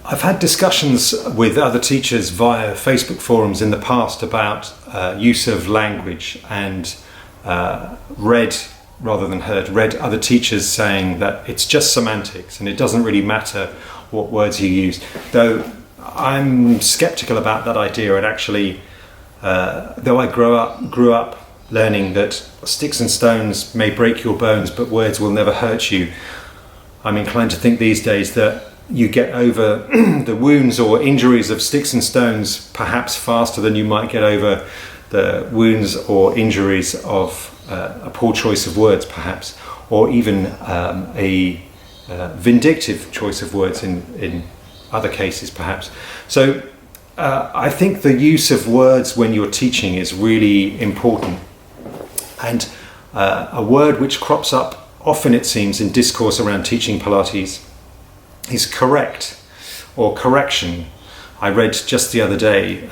I've had discussions with other teachers via Facebook forums in the past about use of language, and read rather than heard, read other teachers saying that it's just semantics and it doesn't really matter what words you use. Though I'm skeptical about that idea, and actually, though I grew up learning that sticks and stones may break your bones, but words will never hurt you, I'm inclined to think these days that you get over the wounds or injuries of sticks and stones perhaps faster than you might get over the wounds or injuries of a poor choice of words, perhaps, or even a vindictive choice of words in other cases, perhaps. So I think the use of words when you're teaching is really important. And a word which crops up often, it seems, in discourse around teaching Pilates is correct or correction. I read just the other day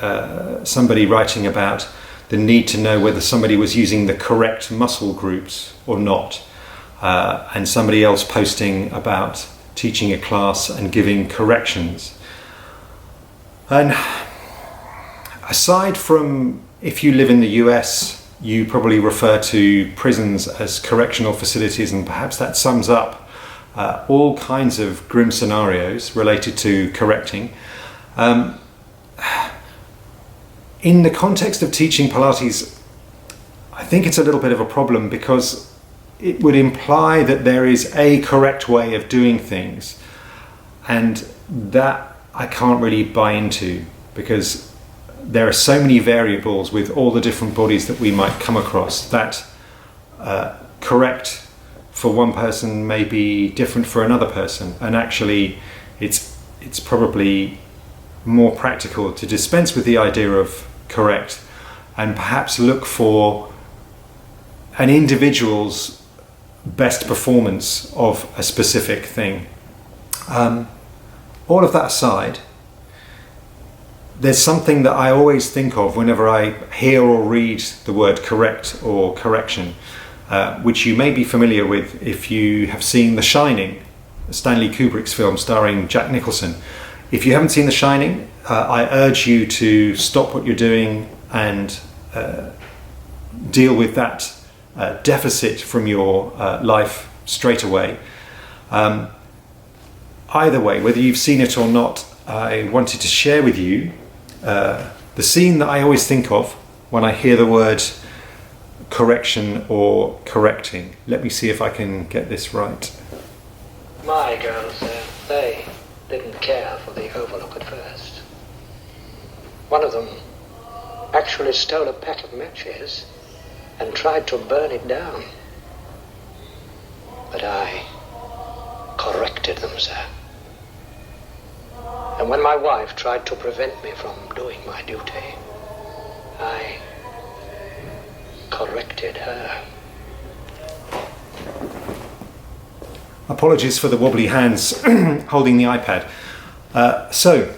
somebody writing about the need to know whether somebody was using the correct muscle groups or not, and somebody else posting about teaching a class and giving corrections. And aside from, if you live in the US, you probably refer to prisons as correctional facilities, and perhaps that sums up all kinds of grim scenarios related to correcting. In the context of teaching Pilates, I think it's a little bit of a problem, because it would imply that there is a correct way of doing things, and that I can't really buy into, because there are so many variables with all the different bodies that we might come across that correct for one person may be different for another person, and actually it's probably more practical to dispense with the idea of correct and perhaps look for an individual's best performance of a specific thing. All of that aside, there's something that I always think of whenever I hear or read the word correct or correction, which you may be familiar with if you have seen The Shining, Stanley Kubrick's film starring Jack Nicholson. If you haven't seen The Shining, I urge you to stop what you're doing and deal with that deficit from your life straight away. Either way, whether you've seen it or not, I wanted to share with you the scene that I always think of when I hear the word correction or correcting. Let me see if I can get this right. My girls, they didn't care for the overlook at first. One of them actually stole a pack of matches and tried to burn it down. But I corrected them, sir. And when my wife tried to prevent me from doing my duty, I corrected her. Apologies for the wobbly hands holding the iPad. So,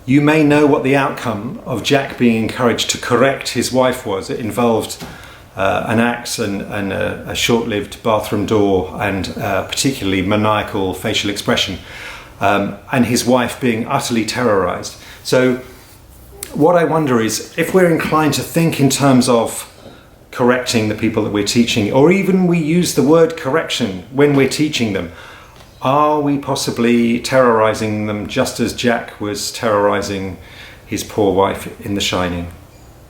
you may know what the outcome of Jack being encouraged to correct his wife was. It involved an axe and a short-lived bathroom door, and particularly maniacal facial expression, and his wife being utterly terrorized. So what I wonder is, if we're inclined to think in terms of correcting the people that we're teaching, or even we use the word correction when we're teaching them, are we possibly terrorizing them just as Jack was terrorizing his poor wife in The Shining?